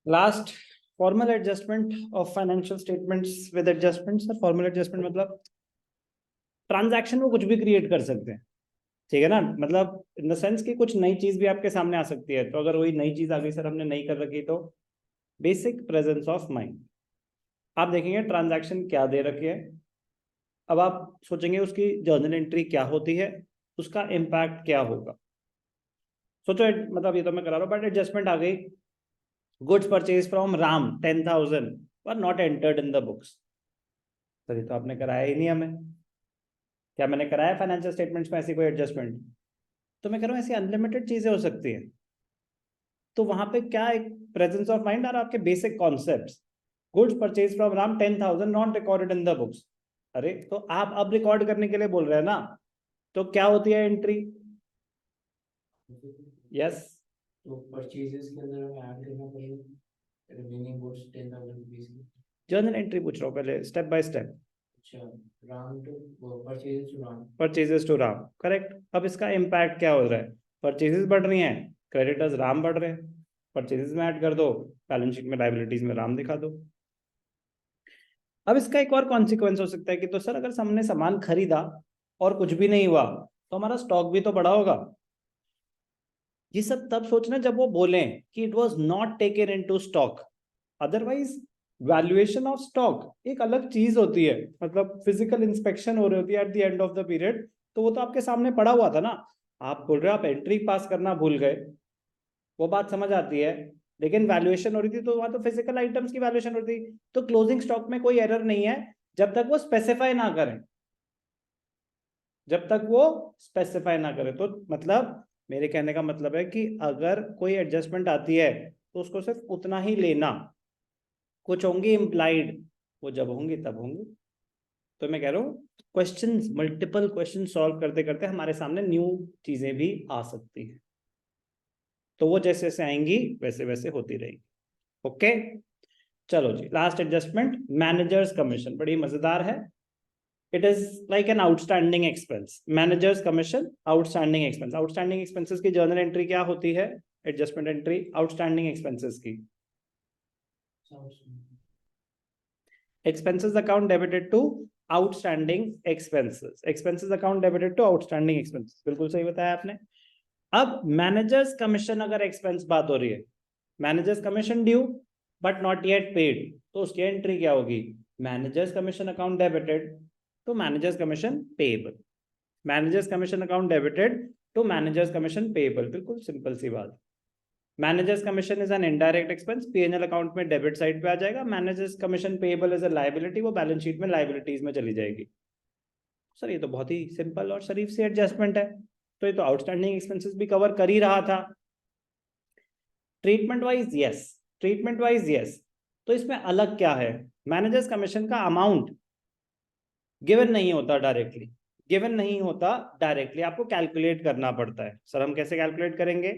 Last, formal adjustment of financial statements with adjustments. Formal adjustment मतलब transaction में कुछ भी क्रिएट कर सकते हैं, ठीक है ना, मतलब इन द सेंस कि कुछ नई चीज भी आपके सामने आ सकती है। तो अगर वही नई चीज आ गई, सर हमने नहीं कर रखी, तो बेसिक प्रेजेंस ऑफ माइंड। आप देखेंगे ट्रांजैक्शन क्या दे रखी है, अब आप सोचेंगे उसकी जर्नल एंट्री क्या होती है, उसका इम्पैक्ट क्या होगा। सोचो मतलब ये तो मैं करा रहा हूँ, बट एडजस्टमेंट आ गई, goods purchase from Ram 10,000 were not entered in the books. Sir ये तो आपने कराया ही नहीं हमें, क्या मैंने कराया फाइनेंशियल स्टेटमेंट्स में ऐसी कोई एडजस्टमेंट? तो मैं कह रहा हूँ ऐसी अनलिमिटेड चीजें हो सकती हैं। तो वहां पे क्या एक प्रेजेंस ऑफ माइंड और आपके basic concepts, goods purchase from Ram 10,000 not recorded in the books. अरे तो आप अब रिकॉर्ड करने के लिए बोल रहे हैं ना, तो क्या होती है एंट्री? यस, तो परचेजेस के अंदर हमें ऐड करना पड़ेगा रिमेनिंग गुड्स 10,000 रुपीस की। जर्नल एंट्री पूछ रहा हूँ पहले, स्टेप बाय स्टेप। अच्छा, Ram to purchases to Ram. Purchases to Ram, correct. अब इसका इम्पैक्ट क्या हो रहा है? परचेजेस बढ़ रही हैं, क्रेडिटर्स राम बढ़ रहे हैं, परचेजेस में ऐड कर दो, बैलेंस शीट में लाइबिलिटीज में राम दिखा दो। अब इसका एक और कॉन्सिक्वेंस हो सकता है कि तो सर अगर हमने सामान खरीदा और कुछ भी नहीं हुआ, तो हमारा स्टॉक भी तो बढ़ा होगा। ये सब तब सोचना जब वो बोलें कि it was not taken into stock. Otherwise valuation of stock एक अलग चीज होती है, मतलब फिजिकल इंस्पेक्शन हो रही होती है at the end of the period, तो वो तो आपके सामने पड़ा हुआ था ना। आप बोल रहे हो आप एंट्री पास करना भूल गए, वो बात समझ आती है, लेकिन वैल्यूएशन हो रही थी तो वहां तो फिजिकल आइटम्स की वैल्यूएशन हो रही थी। तो क्लोजिंग स्टॉक में कोई एरर नहीं है जब तक वो स्पेसिफाई ना करें, जब तक वो स्पेसिफाई ना करे। तो मतलब मेरे कहने का मतलब है कि अगर कोई एडजस्टमेंट आती है तो उसको सिर्फ उतना ही लेना, कुछ होंगी इम्प्लाइड, वो जब होंगी तब होंगी। तो मैं कह रहा हूँ क्वेश्चंस, मल्टीपल क्वेश्चन सॉल्व करते करते हमारे सामने न्यू चीजें भी आ सकती है, तो वो जैसे जैसे आएंगी वैसे वैसे होती रहेगी। ओके, चलो जी, लास्ट एडजस्टमेंट, मैनेजर्स कमीशन, बड़ी मजेदार है। It is like an outstanding expense, managers commission outstanding expense. Outstanding expenses की जर्नल एंट्री क्या होती है? एडजस्टमेंट एंट्री आउटस्टैंडिंग एक्सपेंसेस की। Expenses account debited to outstanding expenses, expenses account debited to outstanding expenses, बिल्कुल सही बताया आपने। अब मैनेजर्स कमीशन अगर एक्सपेंस बात हो रही है, managers commission due but not yet paid, तो उसकी एंट्री क्या होगी? Managers commission account debited to managers commission payable, managers commission account debited to managers commission payable, बिल्कुल सिंपल सी बात। Managers commission is an indirect expense, PNL account में debit side पे आ जाएगा। मैनेजर्स कमीशन पेएबल इज अ लायबिलिटी, वो बैलेंस शीट में लायबिलिटीज में चली जाएगी। सर ये तो बहुत ही सिंपल और शरीफ सी एडजस्टमेंट है, तो ये तो आउटस्टैंडिंग एक्सपेंसेस भी कवर कर ही रहा था। Treatment wise yes, treatment wise yes, तो इसमें अलग क्या है? मैनेजर्स कमीशन का अमाउंट गिवन नहीं होता डायरेक्टली, गिवन नहीं होता डायरेक्टली, आपको कैलकुलेट करना पड़ता है। सर हम कैसे कैलकुलेट करेंगे?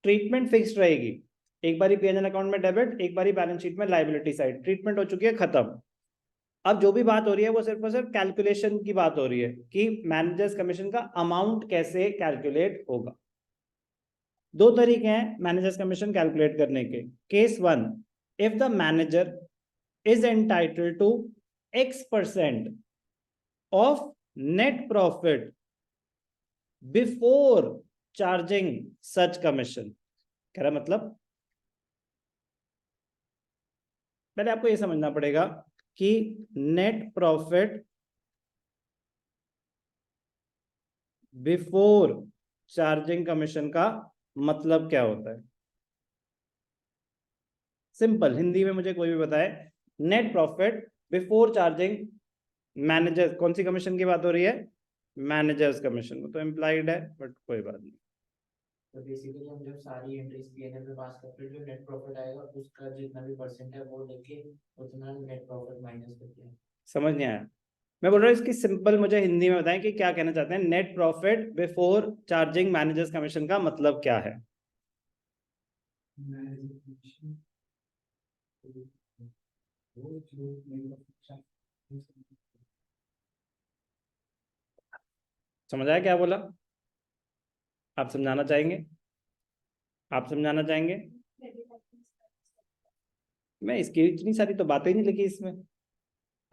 ट्रीटमेंट फिक्स्ड रहेगी, एक बारी पीएनएल अकाउंट में डेबिट, एक बारी बैलेंस शीट में लायबिलिटी साइड, ट्रीटमेंट हो चुकी है, खत्म। अब जो भी बात हो रही है वो सिर्फ और सिर्फ कैलकुलेशन की बात हो रही है कि मैनेजर्स कमीशन का अमाउंट कैसे कैलकुलेट होगा। दो तरीके हैं मैनेजर्स कमीशन कैलकुलेट करने के। Case one, if the manager is entitled to X% of net profit before charging such commission। कह रहा मतलब पहले आपको यह समझना पड़ेगा कि net profit before charging commission का मतलब क्या होता है। सिंपल हिंदी में मुझे कोई भी बताए, net profit before charging manager, कौन सी कमीशन की बात हो रही है? मैनेजर्स कमीशन, वो तो इम्प्लाइड है बट कोई बात नहीं। तो बेसिकली हम जब सारी एंट्रीज पीएनएल में पास करते हैं, जो नेट प्रॉफिट आएगा उसका जितना भी परसेंट है वो लेके उतना नेट प्रॉफिट माइनस करते हैं। समझ नहीं आया? मैं बोल रहा हूँ इसकी सिंपल मुझे हिंदी में बताएं कि क्या कहना चाहते हैं, net profit before charging managers commission का मतलब क्या है? समझ आया क्या बोला? आप समझाना चाहेंगे? आप समझाना चाहेंगे? मैं इसकी इतनी सारी तो बातें ही नहीं लिखी इसमें,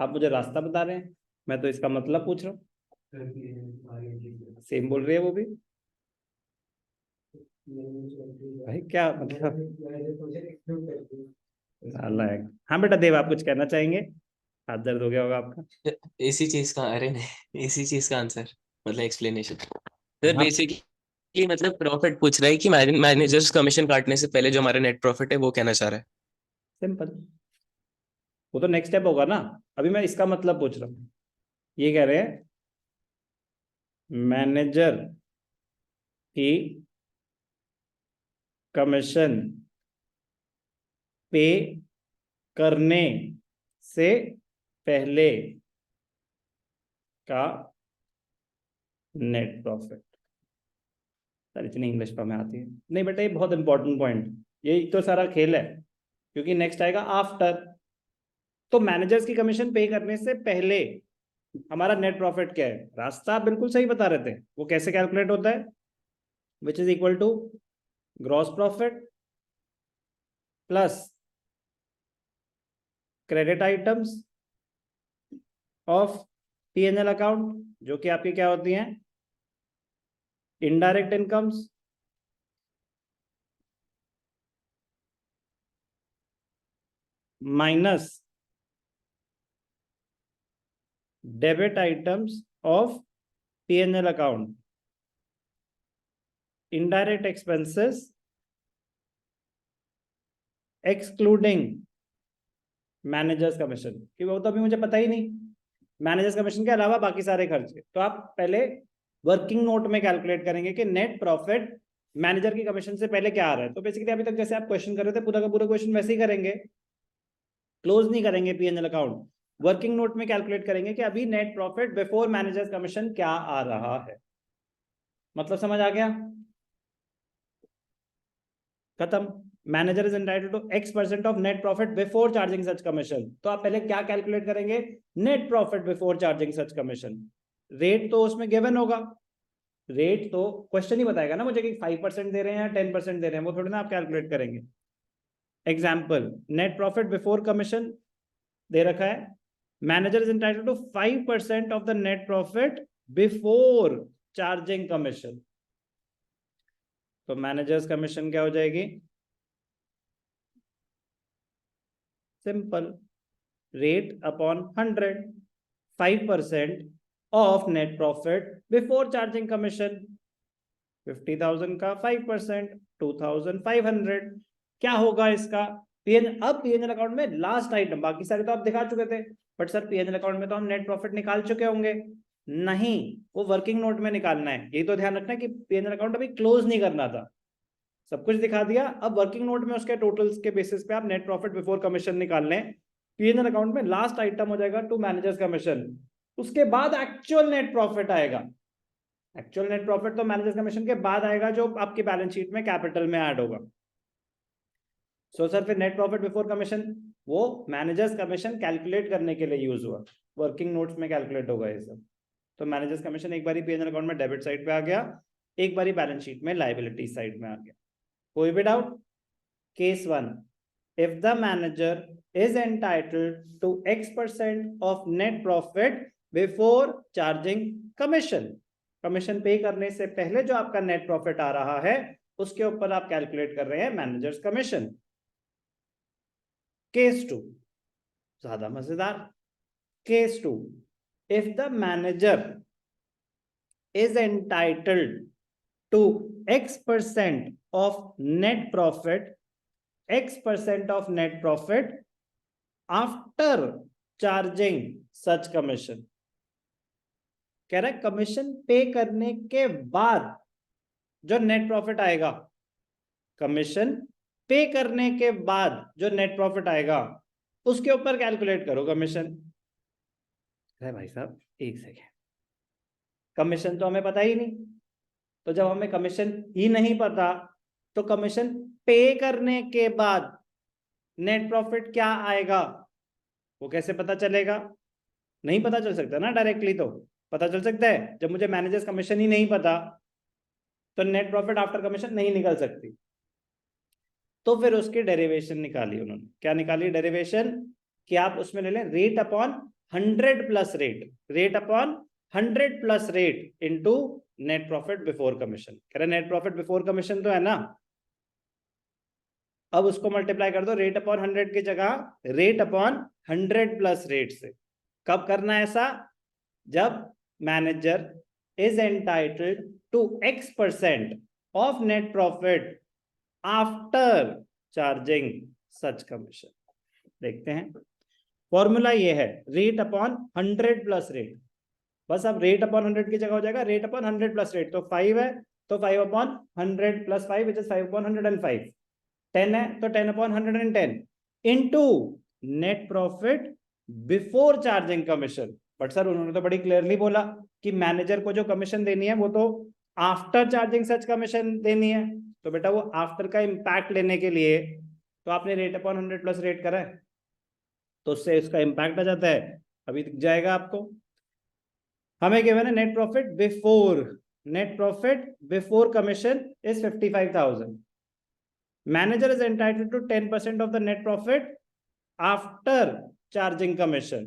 आप मुझे रास्ता बता रहे हैं, मैं तो इसका मतलब पूछ रहा हूँ। सेम बोल रही है वो भी। भाई क्या मतलब, नालायक। हाँ बेटा देव, आप कुछ कहना चाहेंगे? हाथ दर्द हो गया होगा आपका। इसी चीज का, अरे नहीं, इसी चीज का आंसर, मतलब एक्सप्लेनेशन सर हाँ बेसिकली, मतलब प्रॉफिट पूछ रहा है कि मैनेजर्स कमीशन काटने से पहले जो हमारा नेट प्रॉफिट है वो कहना चाह रहा है। सिंपल, वो तो नेक्स्ट स्टेप होगा ना। अभी मैं इसका मतलब पूछ रहा हूँ। ये कह रहे हैं मैनेजर की कमीशन पे करने से पहले का नेट प्रॉफिट। सर इतनी इंग्लिश पर में आती है नहीं बेटा, ये बहुत इंपॉर्टेंट पॉइंट, यही तो सारा खेल है, क्योंकि नेक्स्ट आएगा आफ्टर। तो मैनेजर्स की कमीशन पे करने से पहले हमारा नेट प्रॉफिट क्या है, रास्ता आप बिल्कुल सही बता रहे थे। वो कैसे कैलकुलेट होता है, which is equal to gross profit plus credit items of P&L account, जो कि आपकी क्या होती हैं, indirect incomes, minus debit items of P&L account, indirect expenses excluding managers commission, कि वो तो अभी मुझे पता ही नहीं, मैनेजर्स कमीशन के अलावा बाकी सारे खर्चे। तो आप पहले वर्किंग नोट में कैलकुलेट करेंगे कि नेट प्रॉफिट मैनेजर की कमीशन से पहले क्या आ रहा है। तो बेसिकली अभी तक जैसे आप क्वेश्चन कर रहे थे, पूरा का पूरा क्वेश्चन वैसे ही करेंगे, क्लोज नहीं करेंगे P&L अकाउंट, वर्किंग नोट में कैलकुलेट करेंगे कि अभी net profit before managers commission क्या आ रहा है। मतलब समझ आ गया, खत्म। Manager is entitled to X% of net profit before charging such commission. तो आप पहले क्या कैलकुलेट करेंगे, net profit before charging such commission. Rate तो उसमें गिवन होगा, रेट तो क्वेश्चन ही बताएगा ना मुझे कि 5% दे रहे हैं या 10% दे रहे हैं, वो थोड़ी ना आप कैलकुलेट करेंगे। Example, net profit before commission दे रखा है, manager is entitled to 5% of the net profit before charging commission. तो मैनेजर्स कमीशन क्या हो जाएगी, simple, rate upon 100, 5% of net profit before charging commission. 50,000 का 5%, 2,500। क्या होगा इसका अब P&L अकाउंट में लास्ट आइटम, बाकी सारे तो आप दिखा चुके थे, बट सर P&L अकाउंट में तो हम नेट प्रॉफिट निकाल चुके होंगे। नहीं, वो वर्किंग नोट में निकालना है, यही तो ध्यान रखना है कि P&L अकाउंट अभी क्लोज नहीं करना था, सब कुछ दिखा दिया। अब वर्किंग नोट में उसके टोटल्स के बेसिस पे आप नेट प्रॉफिट बिफोर कमीशन निकाल लें। P&L अकाउंट में लास्ट आइटम हो जाएगा टू मैनेजर्स कमीशन, उसके बाद एक्चुअल नेट प्रॉफिट आएगा। एक्चुअल नेट प्रॉफिट तो मैनेजर्स कमीशन के बाद आएगा, जो आपकी बैलेंस शीट में कैपिटल में ऐड होगा। सो सर फिर नेट प्रॉफिट बिफोर कमीशन वो मैनेजर्स कमीशन कैलकुलेट करने के लिए यूज हुआ, वर्किंग नोट्स में कैलकुलेट होगा ये सब। तो मैनेजर्स कमीशन एक बारी P&L अकाउंट में डेबिट साइड पे आ गया, एक बारी बैलेंस शीट में लायबिलिटी साइड में आ गया। कोई भी doubt? Case 1, if the manager is entitled to X% of net profit before charging commission, commission पे करने से पहले जो आपका नेट प्रॉफिट आ रहा है उसके ऊपर आप कैलकुलेट कर रहे हैं मैनेजर्स कमीशन। केस 2 ज्यादा मजेदार, case 2, if the manager is entitled to X% of net profit, X% of net profit after charging such commission। कह रहा है कमीशन पे करने के बाद जो नेट प्रॉफिट आएगा, कमीशन पे करने के बाद जो नेट प्रॉफिट आएगा उसके ऊपर कैलकुलेट करो कमीशन। अरे भाई साहब एक सेकेंड, कमीशन तो हमें पता ही नहीं, तो जब हमें कमीशन ही नहीं पता तो कमीशन पे करने के बाद नेट प्रॉफिट क्या आएगा वो कैसे पता चलेगा? नहीं पता चल सकता ना डायरेक्टली, तो पता चल सकता है जब मुझे मैनेजर्स कमीशन ही नहीं पता तो नेट प्रॉफिट आफ्टर कमीशन नहीं निकल सकती। तो फिर उसकी डेरिवेशन निकाली उन्होंने। क्या निकाली डेरिवेशन? कि आप उसमें ले लें rate upon 100 plus rate, rate upon 100 plus rate into net profit before commission. कह रहे नेट प्रॉफिट बिफोर कमीशन तो है ना, अब उसको मल्टीप्लाई कर दो रेट अपॉन 100 की जगह रेट अपॉन 100 प्लस रेट से। कब करना है ऐसा? जब manager is entitled to X% of net profit after charging such commission. देखते हैं, फॉर्मूला ये है रेट अपॉन 100 प्लस रेट। बस अब रेट अपॉन 100 की जगह हो जाएगा रेट अपॉन 100 प्लस रेट। तो 5 है तो 5 upon 100 plus 5 which is 5 upon 105। 10 है तो 10 upon 110 into net profit before charging commission. But sir उन्होंने तो बड़ी क्लियरली बोला कि मैनेजर को जो कमीशन देनी है वो तो आफ्टर चार्जिंग सच कमीशन देनी है। तो बेटा वो आफ्टर का इंपैक्ट लेने के लिए तो आपने रेट अपॉन 100 प्लस रेट करा है, तो उससे इसका इंपैक्ट आ जाता है, अभी दिख जाएगा आपको। हमें गिवन है net profit before commission is 55,000। Manager is entitled to 10% of the net profit after charging commission.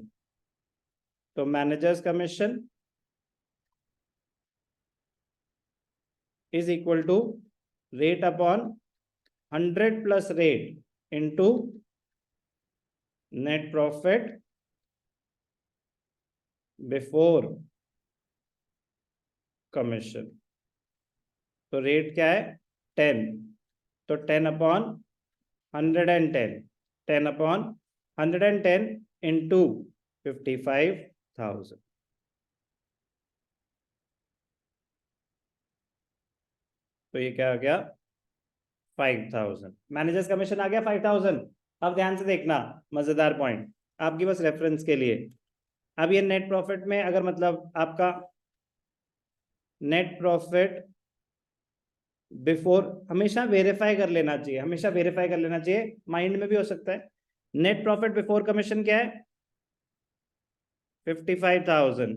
तो manager's commission is equal to rate upon 100 plus rate into net profit before commission। तो rate क्या है 10, तो 10 upon 110, 10 upon 110 into 55,000। तो ये क्या आ गया 5,000। Managers commission आ गया 5,000। अब ध्यान से देखना, मजेदार पॉइंट आपकी बस रेफरेंस के लिए। अब ये नेट प्रॉफिट में अगर मतलब आपका नेट प्रॉफिट बिफोर, हमेशा वेरीफाई कर लेना चाहिए, हमेशा वेरीफाई कर लेना चाहिए, माइंड में भी हो सकता है। नेट प्रॉफिट बिफोर कमीशन क्या है 55,000।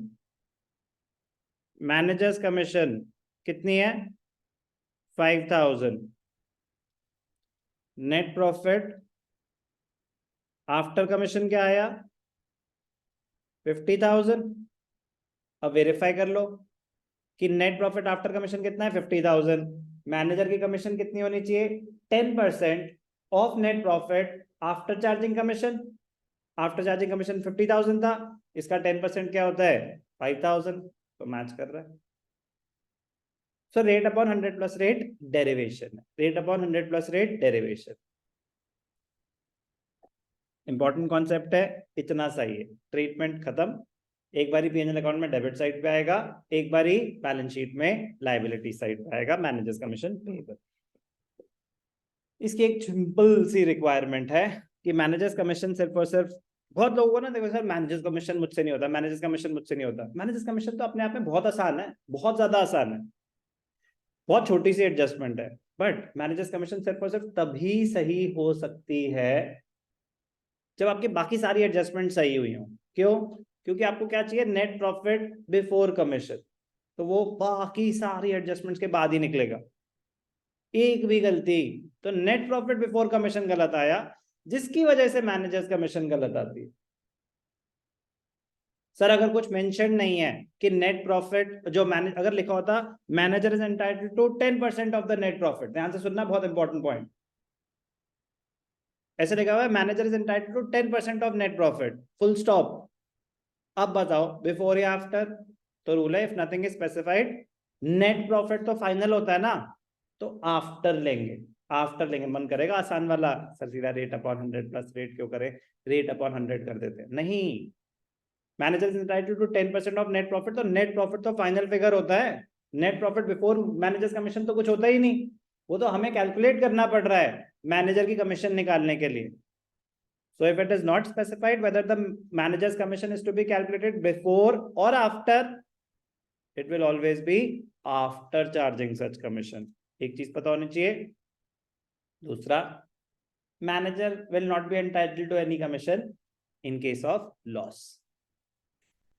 मैनेजर्स कमीशन कितनी है 5,000। नेट प्रॉफिट आफ्टर कमीशन क्या आया 50,000। अब वेरीफाई कर लो कि नेट प्रॉफिट आफ्टर कमीशन कितना है 50,000। मैनेजर की कमीशन कितनी होनी चाहिए 10% of net profit after charging commission. After charging commission 50,000 था, इसका 10% क्या होता है 5,000, तो मैच कर रहा है। So rate upon 100 plus rate derivation, rate upon 100 plus rate derivation. Important concept है, इतना सही है, ट्रीटमेंट खत्म। एक बारी P&L अकाउंट में डेबिट साइड पे आएगा, एक बारी बैलेंस शीट में लायबिलिटी साइड पे आएगा मैनेजर्स कमीशन पेएबल। इसकी एक सिंपल सी रिक्वायरमेंट है कि मैनेजर्स कमीशन सिर्फ और सिर्फ, बहुत लोगों को ना देखो सर मैनेजर्स कमीशन मुझसे नहीं होता, मैनेजर्स कमीशन मुझसे नहीं होता। मैनेजर्स कमीशन तो अपने आप में बहुत आसान है, बहुत ज्यादा आसान है, बहुत छोटी सी एडजस्टमेंट है। बट मैनेजर्स कमीशन सिर्फ और सिर्फ तभी सही हो सकती है जब आपकी बाकी सारी एडजस्टमेंट सही हुई हो। क्यों? क्योंकि आपको क्या चाहिए नेट प्रॉफिट बिफोर कमीशन, तो वो बाकी सारी एडजस्टमेंट्स के बाद ही निकलेगा। एक भी गलती तो नेट प्रॉफिट बिफोर कमीशन गलत आया, जिसकी वजह से मैनेजर्स कमीशन गलत आती है। सर अगर कुछ मेंशन नहीं है कि नेट प्रॉफिट जो मैनेज, अगर लिखा होता manager is entitled to 10% of the net profit, ध्यान से सुनना बहुत इंपॉर्टेंट पॉइंट, ऐसे लिखा हुआ है manager is entitled to 10% of net profit, full stop. अब बताओ बिफोर या आफ्टर? तो रूल है if nothing is specified, net profit तो फाइनल होता है ना, तो आफ्टर लेंगे, आफ्टर लेंगे। मन करेगा आसान वाला सर सीधा रेट अपॉन 100 प्लस रेट क्यों करें, रेट अपॉन 100 कर देते हैं। नहीं, manager is entitled to 10% of net profit, तो नेट प्रॉफिट तो फाइनल फिगर होता है, net profit before managers commission तो कुछ होता ही नहीं, वो तो हमें कैलकुलेट करना पड़ रहा है मैनेजर की कमीशन निकालने के लिए। So if it is not specified whether the manager's commission is to be calculated before or after, it will always be after charging such commission. एक चीज पता होनी चाहिए। दूसरा, manager will not be entitled to any commission in case of loss।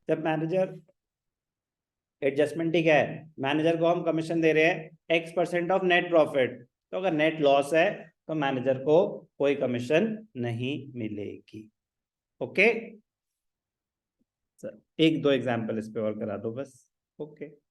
जब manager adjustment ठीक है, manager को हम कमीशन दे रहे हैं X% ऑफ नेट प्रॉफिट, तो अगर नेट लॉस है तो मैनेजर को कोई कमीशन नहीं मिलेगी। ओके, एक दो एग्जाम्पल इस पे और करा दो बस। ओके।